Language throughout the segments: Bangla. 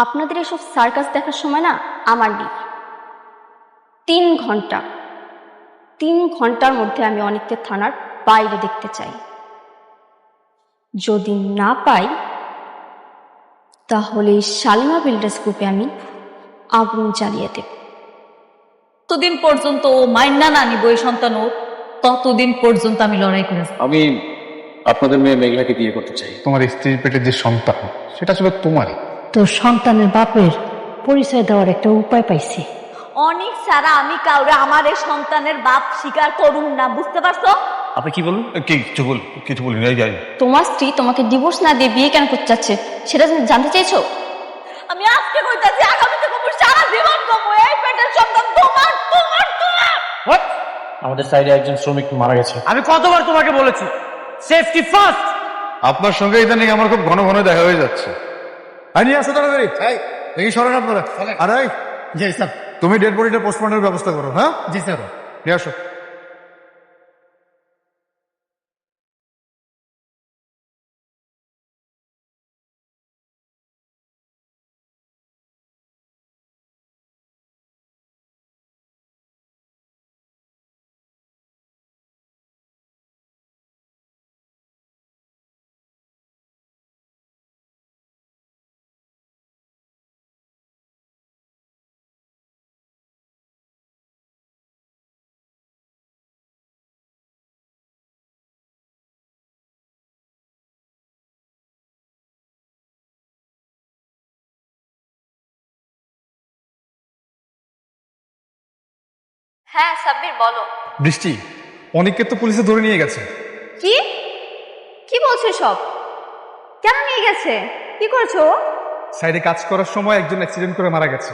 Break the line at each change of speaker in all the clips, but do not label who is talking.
আপনাদের এসব সার্কাস দেখার সময় না আমার নেই। 3 ঘন্টা 3 ঘন্টার মধ্যে আমি অনেককে থানার বাইরে দেখতে চাই। যদি না পাই তাহলে এই শালিমা বিল্ডার্স গ্রুপে আমি আগুন জ্বালিয়ে দেব।
ততদিন পর্যন্ত ও মাইন্না না নিব এই সন্তান ওর, ততদিন পর্যন্ত আমি লড়াই করে যাবো।
আমি আপনাদের মেয়ে মেঘলাকে বিয়ে করতে চাই।
তোমার স্ত্রীর পেটের যে সন্তান সেটা ছিল তোমারই।
তোর সন্তানের বাপের পরিচয় দেওয়ার একটা উপায় পাইছি।
অনেক সারা আমি কাউরে আমার এই সন্তানের বাপ স্বীকার করুন না, বুঝতে পারছো?
আপনি কি বলুন?
কিছু বলি নাই যাই।
তোমার স্ত্রী তোমাকে ডিভোর্স না দিয়ে বিয়ে কেন করতে চাচ্ছে সেটা জানতে চাইছো?
আমি আজকে কইতাছি, আগামীতে কবু, সারা জীবন কবু, এই পেটের সন্তান তোমার তোমার তোমার।
আমাদের সাইডে একজন শ্রমিক মারা গেছে।
আমি কতবার তোমাকে বলেছি সেফটি ফার্স্ট।
আপনার সঙ্গে ইদানিং আমার খুব ঘন ঘন দেখা হয়ে যাচ্ছে। নিয়ে আসো তাড়াতাড়ি, দেখি সরেন আপনারা। আরে
জি স্যার।
তুমি ডেড বডিটা পোস্টমর্টমের ব্যবস্থা করো। হ্যাঁ,
জি স্যার।
নিয়ে আসো।
হ্যাঁ সাব্বির, বলো।
বৃষ্টি, অনেককে তো পুলিশে ধরে নিয়ে গেছে।
কি কি বলছো সব? কেন নিয়ে গেছে? কি করছো?
সাইডে কাজ করার সময় একজন অ্যাক্সিডেন্ট করে মারা গেছে,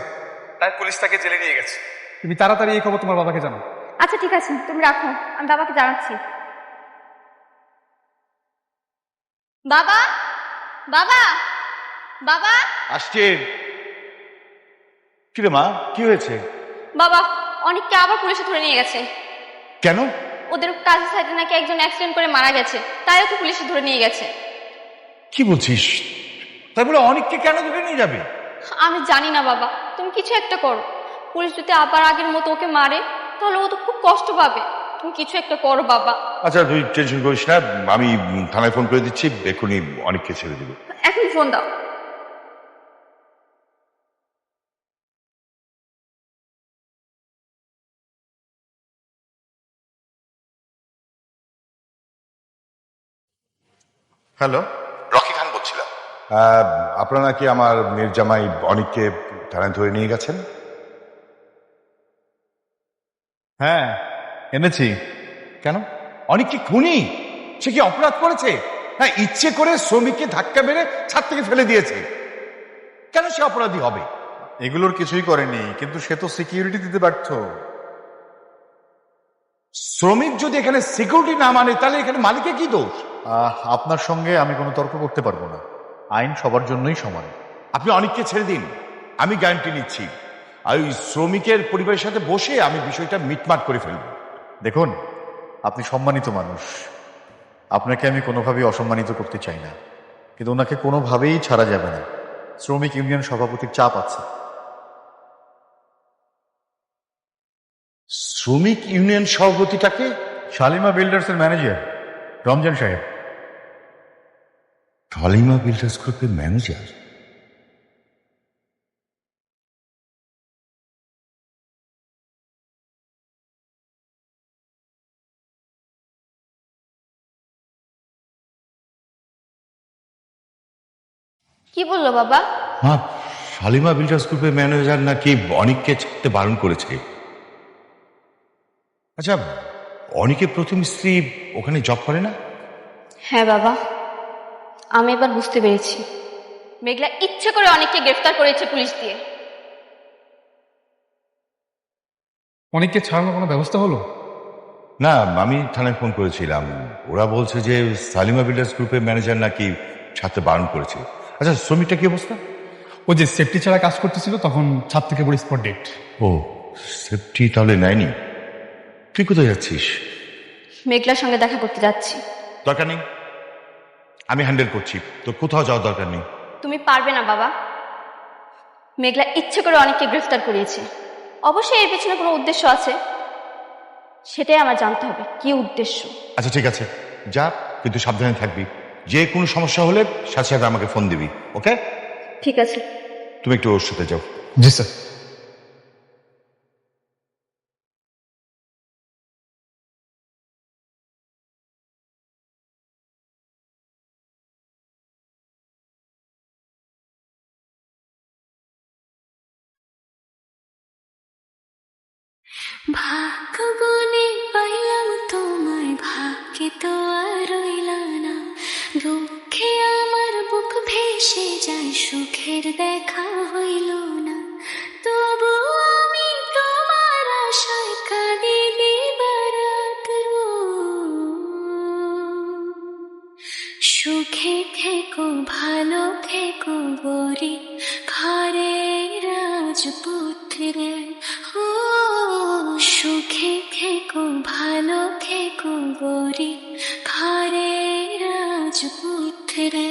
তাই পুলিশ তাকে জেলে নিয়ে গেছে। তুমি তাড়াতাড়ি এই খবর তোমার বাবাকে জানাও।
আচ্ছা ঠিক আছে, তুমি রাখো, আমি বাবাকে জানাচ্ছি। বাবা, বাবা, বাবা,
আসছেন? কিরে মা, কি হয়েছে?
বাবা, অনেককে আবার পুলিশে ধরে নিয়ে গেছে।
কেন?
ওদের কাজের সাইডে নাকি একজন অ্যাক্সিডেন্ট করে মারা গেছে, তাই ওকে পুলিশে ধরে নিয়ে গেছে।
কি বলছিস? তাই বলে অনেককে কেন ধরে নিয়ে যাবে?
আমি জানি না বাবা, তুমি কিছু একটা করো। পুলিশ যদি আবার আগের মতো ওকে মারে তাহলে ও তো খুব কষ্ট পাবে। তুমি কিছু একটা করো বাবা।
আচ্ছা তুই টেনশন করিস না, আমি থানায় ফোন করে দিচ্ছি, এক্ষুনি অনেককে ছেড়ে দেবে।
এখন ফোন দাও।
হ্যালো, রকি খান বলছিলাম। আপনারা কি আমার মেয়ের জামাই অনেককে থানায় ধরে নিয়ে গেছেন?
হ্যাঁ, এনেছি।
কেন? অনেক কি খুনি? সে কি অপরাধ করেছে? হ্যাঁ, ইচ্ছে করে শ্রমিককে ধাক্কা মেরে ছাদ থেকে ফেলে দিয়েছে। কেন সে অপরাধী হবে?
এগুলোর কিছুই করেনি, কিন্তু সে তো সিকিউরিটি দিতে ব্যর্থ।
শ্রমিক যদি এখানে সিকিউরিটি না মানে তাহলে এখানে মালিকের কি দোষ?
আপনার সঙ্গে আমি কোনো তর্ক করতে পারবো না। আইন সবার জন্যই সমান।
আপনি অনেককে ছেড়ে দিন, আমি গ্যারান্টি নিচ্ছি। আর ওই শ্রমিকের পরিবারের সাথে বসে আমি বিষয়টা মিটমাট করে ফেলব।
দেখুন, আপনি সম্মানিত মানুষ, আপনাকে আমি কোনোভাবেই অসম্মানিত করতে চাই না, কিন্তু ওনাকে কোনোভাবেই ছাড়া যাবে না। শ্রমিক ইউনিয়ন সভাপতির চাপ আছে।
শ্রমিক ইউনিয়ন সভাপতিটাকে?
শালিমা বিল্ডার্সের ম্যানেজার রমজান সাহেব।
শালিমা বিল্ডার্স গ্রুপের ম্যানেজার?
কি বললো বাবা?
হ্যাঁ, শালিমা বিল্ডার্স গ্রুপের ম্যানেজার নাকি অনেককে ছাড়তে বারণ করেছে। আচ্ছা, অনেকের প্রথম স্ত্রী ওখানে জব করে না?
হ্যাঁ বাবা, আমি এবার বুঝতে পেরেছি। মেঘলা ইচ্ছে করে অনেককে গ্রেফতার করেছে পুলিশ দিয়ে।
অনেককে ছাড়ানোর কোনো ব্যবস্থা হলো?
না, আমি থানায় ফোন করেছিলাম, ওরা বলছে যে শালিমা বিল্ডার্স গ্রুপের ম্যানেজার নাকি ছাড়তে বারণ করেছে। আচ্ছা, শ্রমিকটা কি অবস্থা?
ও যে সেফটি ছাড়া কাজ করতেছিল তখন ছাদ থেকে পড়ে স্পট ডেট।
ও, সেফটি তাহলে নেয়নি। তুই কোথায় যাচ্ছিস?
মেঘলার সঙ্গে দেখা করতে যাচ্ছি।
দরকার নেই, আমি হ্যান্ডেল করছি, তোর কোথাও যাওয়ার দরকার নেই।
তুমি পারবে না বাবা। মেঘলা ইচ্ছে করে অনেককে গ্রেফতার করিয়েছে। অবশ্যই এর পেছনে কোনো উদ্দেশ্য আছে, সেটাই আমার জানতে হবে কি উদ্দেশ্য।
আচ্ছা ঠিক আছে, যা, কিন্তু সাবধানে থাকবি। যে কোনো সমস্যা হলে সাথে সাথে আমাকে ফোন দিবি, ওকে?
ঠিক আছে।
তুমি একটু ওর সাথে যাও।
জি স্যার।
ভাগ্য বনে পাইলাম তোমায়, ভাগ্যে তো আর রইলা না। দুঃখে আমার বুক ভেসে যায়, সুখের দেখা হইল না। তবু আমি তোমার আশায় কাঁদি দিবারাত। সুখে থেকো ভালো থেকো গরি, ঘরে রাজপুত্রে। ও সুখে থেকো ভালো থেকো গরি, ঘরে রাজপুত্রে।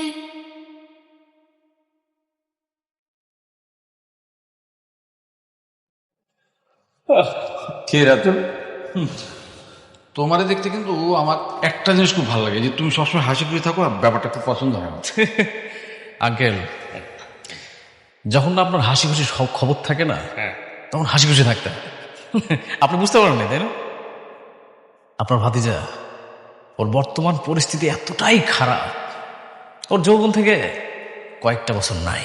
কে রাতুল? তোমারে দেখতে কিন্তু আমার একটা জিনিস খুব ভালো লাগে, যে তুমি সবসময় হাসি খুশি থাকো, আর ব্যাপারটা খুব পছন্দ হয় আমার।
আঙ্কেল, যখন না আপনার হাসি খুশি সব খবর থাকে না, তখন হাসি খুশি থাকতে হয়। আপনি বুঝতে পারেন না, তাই না? আপনার ভাতিজা, ওর বর্তমান পরিস্থিতি এতটাই খারাপ, ওর যৌবন থেকে কয়েকটা বছর নাই।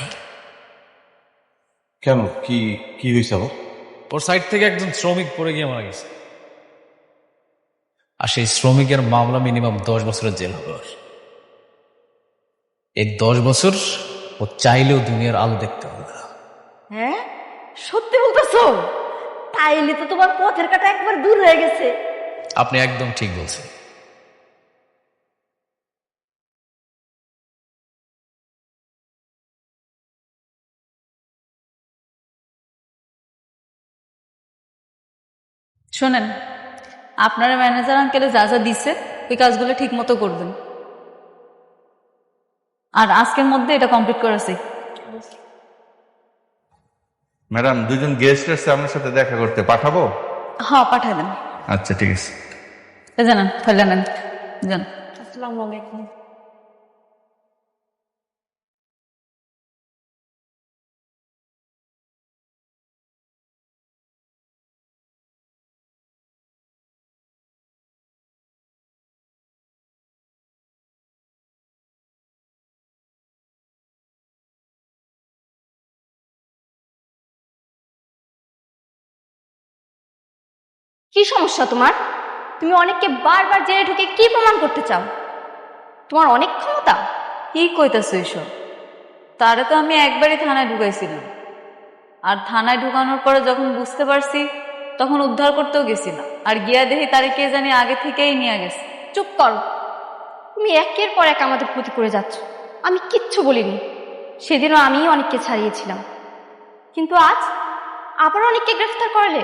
কেন, কি কি হয়েছে?
ওর সাইড থেকে একজন শ্রমিক পড়ে গিয়ে মারা গেছে, আর সেই শ্রমিকের মামলা মিনিমাম 10 বছরের জেল হবে ওর। এই 10 বছর ও চাইলেও দুনিয়ার আলো দেখতে হবে না।
হ্যাঁ, সত্যি বলতেছো? তাইলে তো তোমার পথের কাটা একবার দূর হয়ে গেছে।
আপনি একদম ঠিক বলছেন।
শোনেন, আপনারা ম্যানেজার আঙ্কেলে যা যা দিছে ওই কাজগুলো ঠিক মতো করবেন, আর আজকের মধ্যে এটা কমপ্লিট করেছি।
ম্যাডাম, দুজন গেস্ট এসে আপনার সাথে দেখা করতে, পাঠাবো?
হ্যাঁ, পাঠায় দেন।
আচ্ছা ঠিক আছে।
জানান, ফেলে নেন, জান।
আসসালামু আলাইকুম। কি সমস্যা তোমার? তুমি অনেককে বারবার জেলে ঢুকে কি প্রমাণ করতে চাও? তোমার অনেক ক্ষমতা।
কি কইতাছো এসব? তারে তো আমি একবারই থানায় ঢুকাইছিলাম, আর থানায় ঢুকানোর পরে যখন বুঝতে পারছি তখন উদ্ধার করতেও গেছিলাম, আর গিয়া দেখি তারে কে জানি আগে থেকেই নিয়ে গেছে।
চুপ করো। তুমি একের পর এক আমাদের ক্ষতি করে যাচ্ছ। আমি কিচ্ছু বলিনি, সেদিনও আমিই অনেককে ছাড়িয়েছিলাম, কিন্তু আজ আবার অনেককে গ্রেফতার করলে।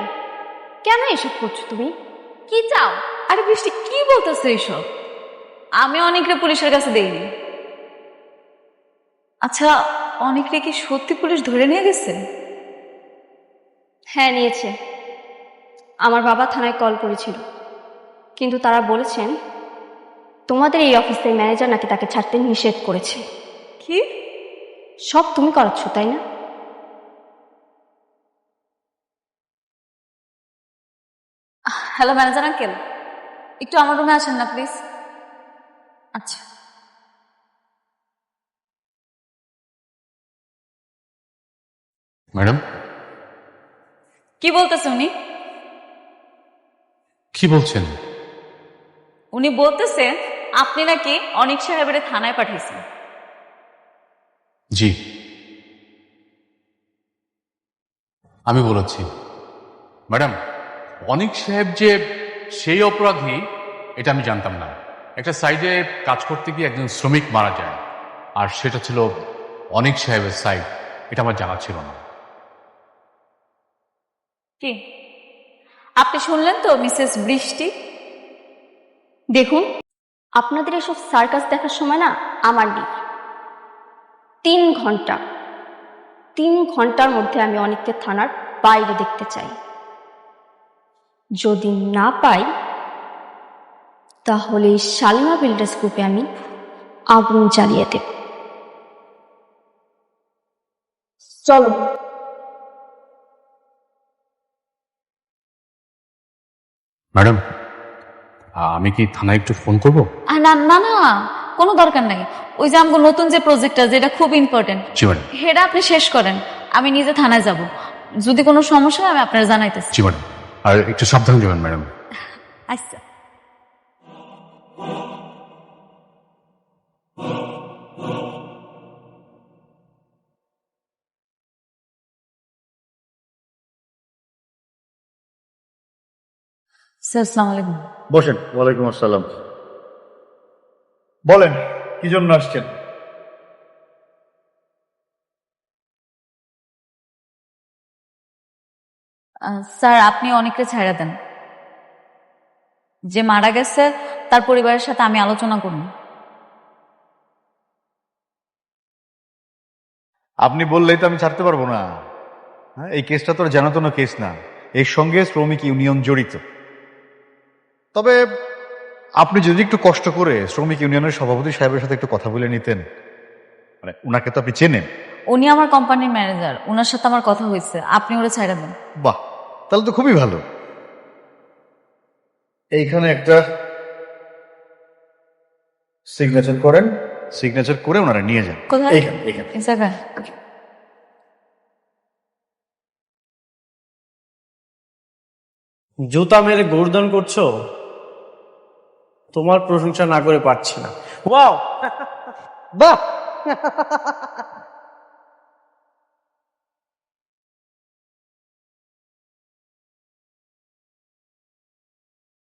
কেন এসব করছো তুমি? কি চাও?
আরে বৃষ্টি, কি বলতেছো এসব? আমি অনেকরে পুলিশের কাছে দেইনি। আচ্ছা, অনেকরে কি সত্যি পুলিশ ধরে নিয়ে গেছে?
হ্যাঁ, নিয়েছে। আমার বাবা থানায় কল করেছিল, কিন্তু তারা বলেছেন তোমাদের এই অফিসের ম্যানেজার নাকি তাকে ছাড়তে নিষেধ করেছে।
কি?
সব তুমি করাচ্ছ, তাই না?
হ্যালো ম্যানেজার আঙ্কেল, একটু আমার রুমে আসেন না প্লিজ। আচ্ছা।
ম্যাডাম,
কি বলতেছে উনি?
কি বলছেন?
উনি বলতেছেন আপনি নাকি অনিক সাহেবের থানায় পাঠিয়েছেন।
জি, আমি বলেছি। ম্যাডাম, অনিক সাহেব যে সেই অপরাধী, এটা আমি জানতাম না। একটা সাইডে কাজ করতে গিয়ে একজন শ্রমিক মারা যায়, আর সেটা ছিল অনিক সাহেবের সাইড, এটা আমার জানা ছিল না।
কি আপনি শুনলেন তো মিসেস বৃষ্টি?
দেখুন, আপনাদের এসব সার্কাস দেখার সময় না আমার নেই। 3 ঘন্টা 3 ঘন্টার মধ্যে আমি অনেককে থানার বাইরে দেখতে চাই। যদি না পাই তাহলে এই শালিমা বিল্ডার্স গ্রুপে আমি আগুন জ্বালিয়ে দেব। চলো।
ম্যাডাম, আমি কি থানায় একটু ফোন করব?
না না না, কোনো দরকার নাই। ওই যে আমাকে নতুন যে প্রজেক্টটা, যেটা খুব ইম্পর্টেন্ট,
জি ম্যাডাম।
সেটা আপনি শেষ করেন, আমি নিজে থানায় যাব। যদি কোনো সমস্যা হয় আমি আপনার জানাইতেছি।
জি ম্যাডাম, আর একটু সাবধানে যাবেন ম্যাডাম।
আচ্ছা। স্যার, আসসালামু আলাইকুম।
বসেন। ওয়ালাইকুম আসসালাম। বলেন কি জন্য আসছেন?
স্যার, আপনি অনেককে ছাড়া দেন। যে মারা গেছে তার পরিবারের সাথে আমি আলোচনা করব।
আপনি বললেই তো আমি ছাড়তে পারবো না। হ্যাঁ, এই কেসটা তো জানাতনো কেস না, এর সঙ্গে শ্রমিক ইউনিয়ন জড়িত। তবে আপনি যদি একটু কষ্ট করে শ্রমিক ইউনিয়নের সভাপতি সাহেবের সাথে একটু কথা বলে নিতেন, মানে উনাকে তো আপনি চেনেন।
উনি আমার কোম্পানির ম্যানেজার, ওনার সাথে আমার কথা হয়েছে, আপনি ওরা ছাড়া দেন।
বাহ, তাহলে তো খুবই ভালো। এইখানে একটা সিগনেচার করেন, সিগনেচার করে ওনারা নিয়ে যান।
কোথায়?
এইখানে এইখানে।
এই জায়গায়?
জুতা মেরে গোর্দন করছো, তোমার প্রশংসা না করে পারছি না। ওয়াও, বাহ।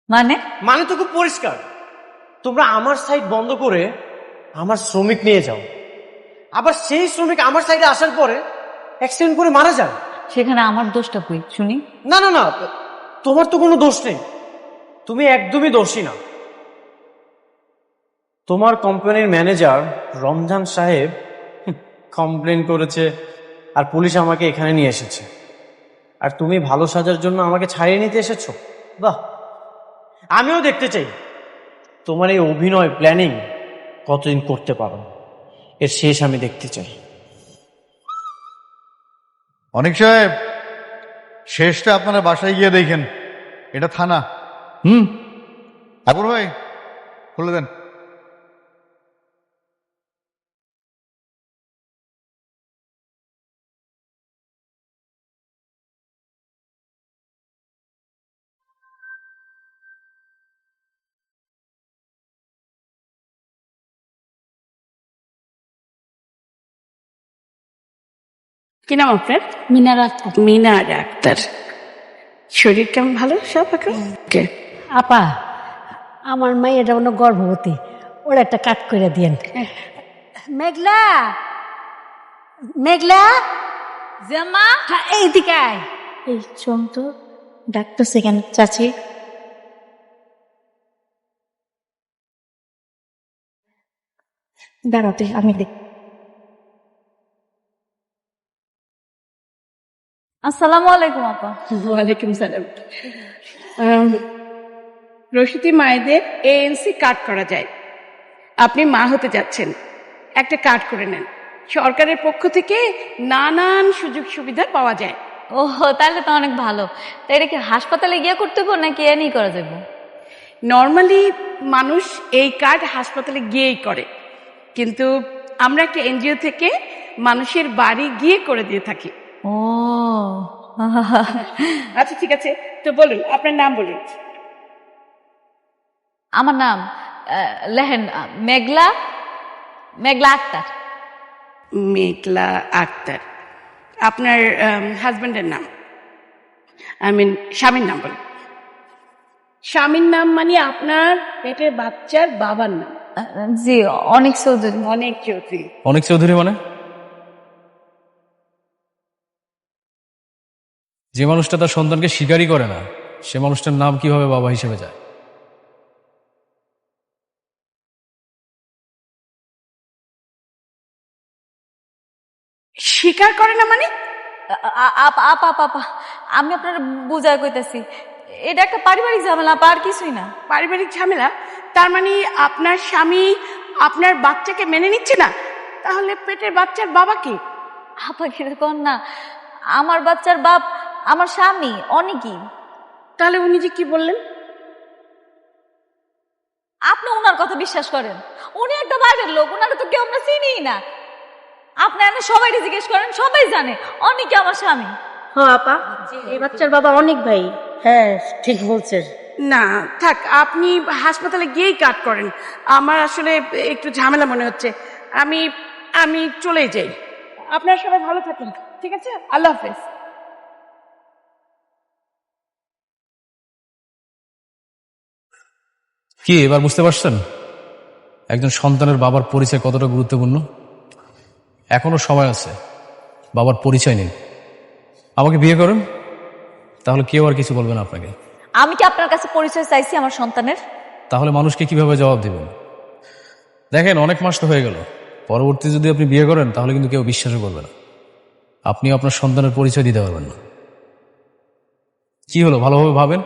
মানে
মানে তো খুব পরিষ্কার, তোমরা আমার সাইড বন্ধ করে আমার শ্রমিক নিয়ে যাও, আবার সেই শ্রমিক আমার সাইডে আসার পরে অ্যাক্সিডেন্ট করে মারা যায়।
সেখানে আমার দোষটা কই শুনি?
না না না, তোমার তো কোনো দোষ নেই, তুমি একদমই দোষী না। তোমার কোম্পানির ম্যানেজার রমজান সাহেব কমপ্লেন করেছে, আর পুলিশ আমাকে এখানে নিয়ে এসেছে, আর তুমি ভালো সাজার জন্য আমাকে ছাড়িয়ে নিতে এসেছো। বাহ, আমিও দেখতে চাই তোমার এই অভিনয় প্ল্যানিং কতদিন করতে পারো, এর শেষ আমি দেখতে চাই।
অনেক সাহেব, শেষটা আপনারা বাসায় গিয়ে দেখেন, এটা থানা। ঠাকুর ভাই, খুলে দেন।
কি নাম আপনার?
মিনার আক্তার।
মিনার আক্তার। শরীর কেমন? ভালো সব এখন?
আপা, আমার মাইয়াটা অন্য গর্ভবতী, ওরা একটা কাট করে দিয়েন। মেঘলা, মেঘলা,
জামা,
হ্যাঁ, এইদিকে আয়।
এই চল তো, ডাকতেছে কেন চাচি? দাঁড়াতে আমি দেখ।
আসসালামু আলাইকুম আপা।
ওয়ালাইকুম সালাম। রশিদি মায়েদের এএনসি কার্ড করা যায়, আপনি মা হতে যাচ্ছেন, একটা কার্ড করে নেন। সরকারের পক্ষ থেকে নানান সুযোগ সুবিধা পাওয়া যায়।
ও, তাহলে তো অনেক ভালো। তাই এটা কি হাসপাতালে গিয়ে করতে হবে নাকি এ নিয়ে করা যাবে?
নর্মালি মানুষ এই কার্ড হাসপাতালে গিয়েই করে, কিন্তু আমরা একটা এনজিও থেকে মানুষের বাড়ি গিয়ে করে দিয়ে থাকি।
ও
আচ্ছা ঠিক আছে, তো বলুন আপনার নাম বলুন।
আমার নাম লেহেন মেঘলা, মেঘলা আক্তার।
মেঘলা আক্তার। আপনার হাজবেন্ডের নাম, আই মিন স্বামীর নাম বলুন। স্বামীর নাম মানে আপনার পেটের বাচ্চার বাবার নাম?
জি, অনেক চৌধুরী।
অনেক চৌধুরী।
অনেক চৌধুরী মানে? যে মানুষটা তার সন্তানকে স্বীকারই করে না, সে মানুষটার নাম কিভাবে বাবা হিসেবে যায়?
সে স্বীকার করে না মানে?
আপা আপা আপা আপা, আমি আপনার বুঝায় কইতাছি, এটা একটা পারিবারিক ঝামেলা আপা, আর কিছুই না।
পারিবারিক ঝামেলা? তার মানে আপনার স্বামী আপনার বাচ্চাকে মেনে নিচ্ছে না? তাহলে পেটের বাচ্চার বাবা কি?
আপা কিরকম না, আমার বাচ্চার বাপ আমার স্বামী অনেকই।
তাহলে উনি যে কি বললেন?
আপনি ওনার কথা বিশ্বাস করেন? উনি একটা বাইরের লোক, ওনারা তো কেউ আমরা চিনিই না। আপনি এনে সবাই জিজ্ঞেস করেন, সবাই জানে অনেকে আমার স্বামী।
হ্যাঁ আপা, এই বাচ্চার বাবা অনেক ভাই। হ্যাঁ ঠিক বলছেন।
না থাক, আপনি হাসপাতালে গিয়েই কাট করেন। আমার আসলে একটু ঝামেলা মনে হচ্ছে। আমি আমি চলে যাই। আপনারা সবাই ভালো থাকেন, ঠিক আছে? আল্লাহ হাফেজ।
কি এবার বুঝতে পারছেন একজন সন্তানের বাবার পরিচয় কতটা গুরুত্বপূর্ণ? এখনো সময় আছে, বাবার পরিচয় নিন, আমাকে বিয়ে করেন, তাহলে কেউ আর কিছু বলবে না আপনাকে।
আমি কি আপনার কাছে পরিচয় চাইছি আমার সন্তানের?
তাহলে মানুষকে কিভাবে জবাব দিবেন? দেখেন অনেক মাস তো হয়ে গেল, পরবর্তী যদি আপনি বিয়ে করেন তাহলে কিন্তু কেউ বিশ্বাসও করবে না, আপনিও আপনার সন্তানের পরিচয় দিতে পারবেন না। কি হলো, ভালোভাবে ভাবেন।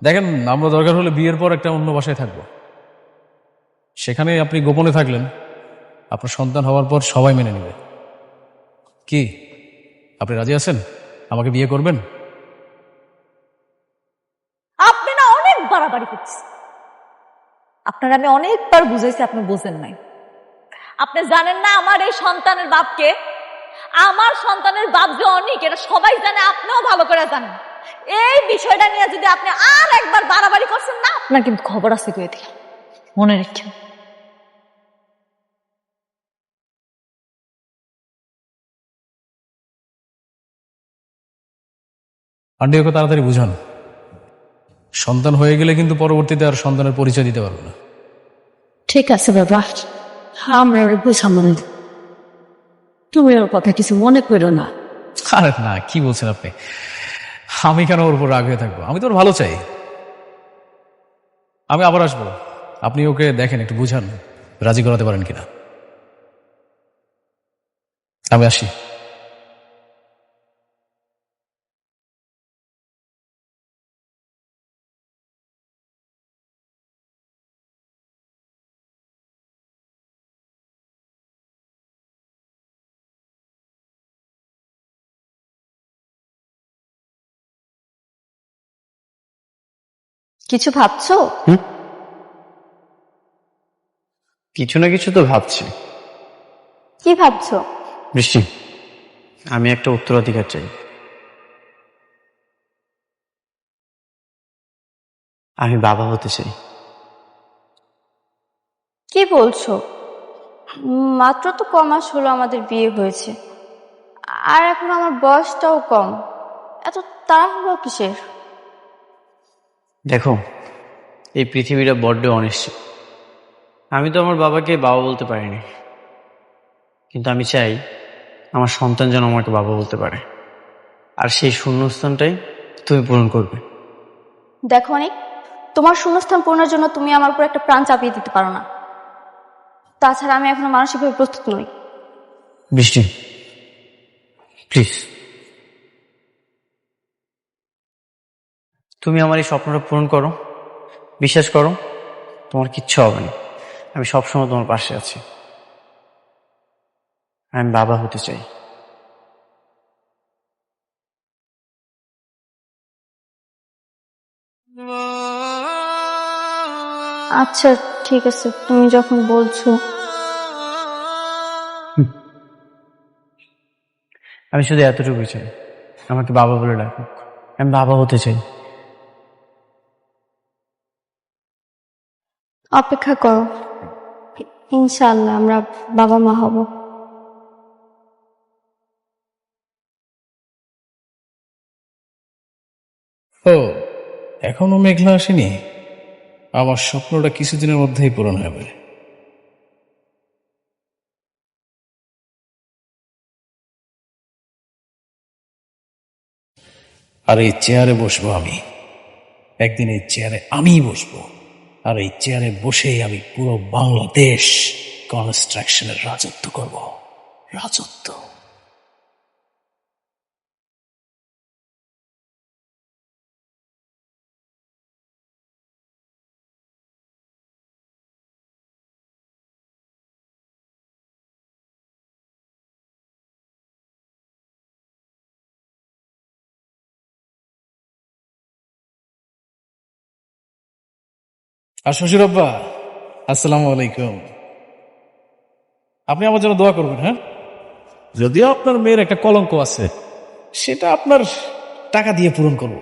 দেখেন আমরা দরকার হলে বিয়ের পর একটা অন্য বাসায় থাকবো, সেখানে আপনি গোপনে থাকলেন, আপনার সন্তান হওয়ার পর সবাই মেনে নেবে। কি আপনি রাজি আছেন? আমাকে বিয়ে করবেন?
আপনি না অনেক বাড়াবাড়ি করছেন। আপনার আমি অনেকবার বুঝাইছি, আপনি বোঝেন নাই। আপনি জানেন না আমার এই সন্তানের বাপকে? আমার সন্তানের বাপ যে অনেক, এটা সবাই জানে, আপনিও ভালো করে জানেন। এই বিষয়টা নিয়ে যদি আপনি আর একবার বাড়াবাড়ি করছেন না, আপনার কিন্তু খবর আছে কয়ে দিলাম, মনে রেখেন।
আন্টি ওকে তাড়াতাড়ি বুঝান, সন্তান হয়ে গেলে কিন্তু পরবর্তীতে আর সন্তানের পরিচয় দিতে পারবে না।
ঠিক আছে বাবা, আমরা ওর বুঝাবো না। তুমি ওর কথা কিছু মনে করো না।
আরে না, কি বলছেন আপনি? আমি কেন ওর উপর রাগ হয়ে থাকবো? আমি তো ওর ভালো চাই। আমি আবার আসবো, আপনি ওকে দেখেন, একটু বুঝান, রাজি করাতে পারেন কিনা। আমি আসি।
কিছু ভাবছো?
কিছু না কিছু তো ভাবছি।
কি ভাবছো?
বৃষ্টি, আমি একটা উত্তরাধিকার চাই। আমি বাবা হতে চাই।
কি বলছো? মাত্র তো ক মাস হলো আমাদের বিয়ে হয়েছে, আর এখন আমার বয়সটাও কম, এত তাড়াহুড়ো কিসের?
দেখো, এই পৃথিবীটা বড্ড অনিশ্চিত। আমি তো আমার বাবাকে বাবা বলতে পারিনি, কিন্তু আমি চাই আমার সন্তান যেন আমাকে বাবা বলতে পারে, আর সেই শূন্যস্থানটাই তুমি পূরণ করবে।
দেখো অনেক, তোমার শূন্যস্থান পূরণের জন্য তুমি আমার উপর একটা প্রাণ চাপিয়ে দিতে পারো না। তাছাড়া আমি এখনো মানসিকভাবে প্রস্তুত নই।
বৃষ্টি প্লিজ, তুমি আমার এই স্বপ্নটা পূরণ করো। বিশ্বাস করো, তোমার কিচ্ছু হবে না। আমি সবসময় তোমার পাশে আছি। আমি বাবা হতে চাই।
আচ্ছা ঠিক আছে, তুমি যখন বলছো।
আমি শুধু এতটুকু চাই, আমাকে বাবা বলে ডাকুক। আমি বাবা হতে চাই।
অপেক্ষা করো, ইনশাআল্লাহ আমরা বাবা মা হব।
ও, এখনো মেঘলা আসেনি? আমার স্বপ্নটা কিছুদিনের মধ্যেই পূরণ হবে। আর এই চেয়ারে বসবো আমি, একদিন এই চেয়ারে আমিই বসবো, আর এই চেয়ারে বসেই আমি পুরো বাংলাদেশ কনস্ট্রাকশনের রাজত্ব করব। রাজত্ব। আর শ্বশুর আব্বা, আসসালামু আলাইকুম। আপনি আমার জন্য দোয়া করবেন, হ্যাঁ? যদিও আপনার মেয়ের একটা কলঙ্ক আছে, সেটা আপনার টাকা দিয়ে পূরণ করব।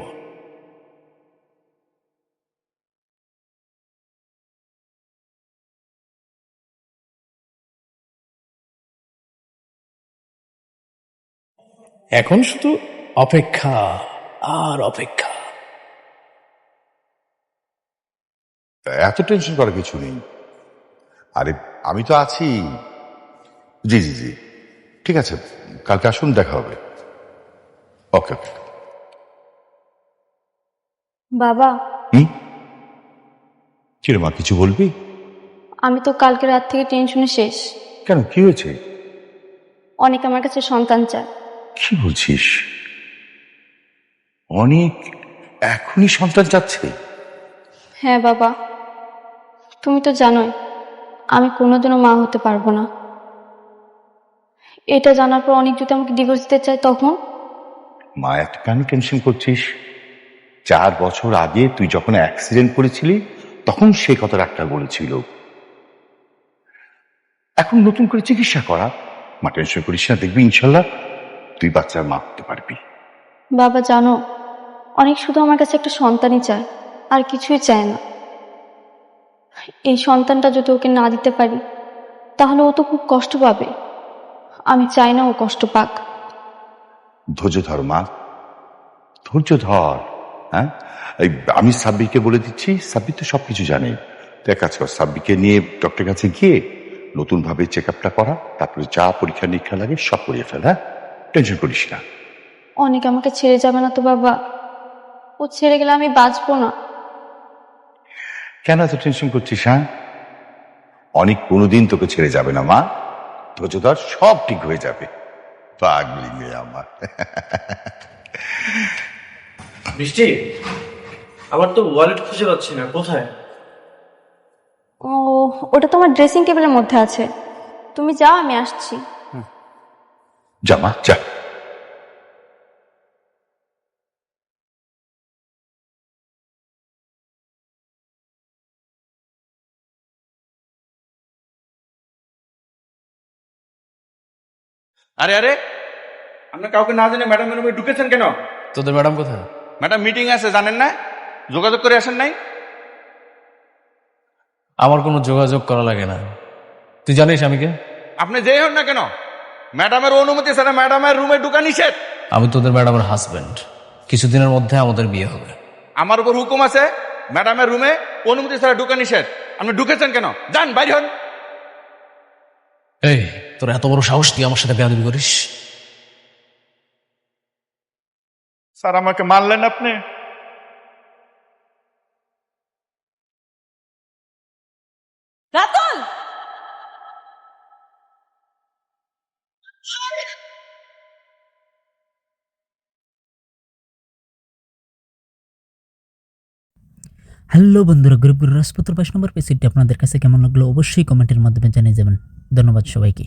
এখন শুধু অপেক্ষা আর অপেক্ষা।
এত টেনশন করার কিছু নেই। আরে আমি তো আছি। জি জি জি, ঠিক আছে, কালকে আসুন, দেখা হবে। ওকে ওকে।
বাবা,
কিরে মা, কিছু বলবি?
আমি তো কালকে রাত থেকে টেনশনে শেষ।
কেন, কি হয়েছে?
অনেক আমার কাছে সন্তান চায়।
কি বলছিস? অনেক এখনই সন্তান চাচ্ছে?
হ্যাঁ বাবা, তুমি তো জানোই আমি কোনোদিনও মা হতে পারবো না। এটা জানার পর অনেক যদি আমাকে ডিভোর্স দিতে চায় তখন?
মা, এত কেন টেনশন করছিস? 4 বছর আগে তুই যখন অ্যাক্সিডেন্ট করেছিলি তখন সে কথা ডাক্তার বলেছিল। এখন নতুন করে চিকিৎসা করা। মা, টেনশন করিস না, দেখবি ইনশাল্লাহ তুই বাচ্চার মা হতে পারবি।
বাবা জানো, অনেক শুধু আমার কাছে একটা সন্তানই চায়, আর কিছুই চায় না। এই সন্তানটা যদি ওকে না দিতে পারি তাহলে ও তো খুব কষ্ট পাবে। আমি চাই না ও কষ্ট পাক।
ধৈর্য ধর মা, ধৈর্য ধর। হ্যাঁ, আমি সাব্বিরকে বলে দিচ্ছি, সাব্বির তো সবকিছু জানে। তো এক কাজ কর, সাব্বিরকে নিয়ে ডক্টরের কাছে গিয়ে নতুন ভাবে চেক আপটা করা, তারপরে যা পরীক্ষা নিরীক্ষা লাগে সব করিয়ে ফেল। হ্যাঁ, টেনশন করিস না।
অনেক আমাকে ছেড়ে যাবে না তো বাবা? ও ছেড়ে গেলে আমি বাঁচবো না।
কেন এত টেনশন করছিস? হ্যাঁ, অনেক কোনোদিন তোকে ছেড়ে যাবে না মা। ধৈর্য ধর, সব ঠিক হয়ে যাবে। পাগলি মেয়ে আমার।
বৃষ্টি, আমার তো ওয়ালেট খুঁজে পাচ্ছি না, কোথায়?
ও, ওটা তো আমার ড্রেসিং টেবিলের মধ্যে আছে। তুমি যাও, আমি আসছি।
যা মা, যা।
আরে আরে, আপনার কাউকে না জেনে ম্যাডামের রুমে ঢুকেছেন কেন?
তোদের ম্যাডাম কোথায়?
ম্যাডাম মিটিং আছে, জানেন না? যোগাযোগ করে আসেন নাই?
আমার কোনো যোগাযোগ করা লাগে না। তুই জানিস আমি কে?
আপনি যেই হন না কেন, ম্যাডামের অনুমতি ছাড়া ম্যাডামের রুমে ঢুকা নিষেধ।
আমি তোদের ম্যাডামের হাজবেন্ড। কিছুদিনের মধ্যে আমাদের বিয়ে হবে।
আমার উপর হুকুম আছে, ম্যাডামের রুমে অনুমতি ছাড়া ঢুকা নিষেধ। আপনি ঢুকেছেন কেন? যান, বাইরে হন।
এই, তোর এত বড় সাহস, তুই আমার সাথে বেয়াদবি করিস?
স্যার, আমাকে মারলেন আপনি?
রাতুল,
হ্যালো বন্ধুরা, গ্রুপ রাজপত্র 5 নম্বর পেজটি আপনাদের কাছে কেমন লাগলো অবশ্যই কমেন্টের মাধ্যমে জানিয়ে যাবেন। ধন্যবাদ সবাইকে।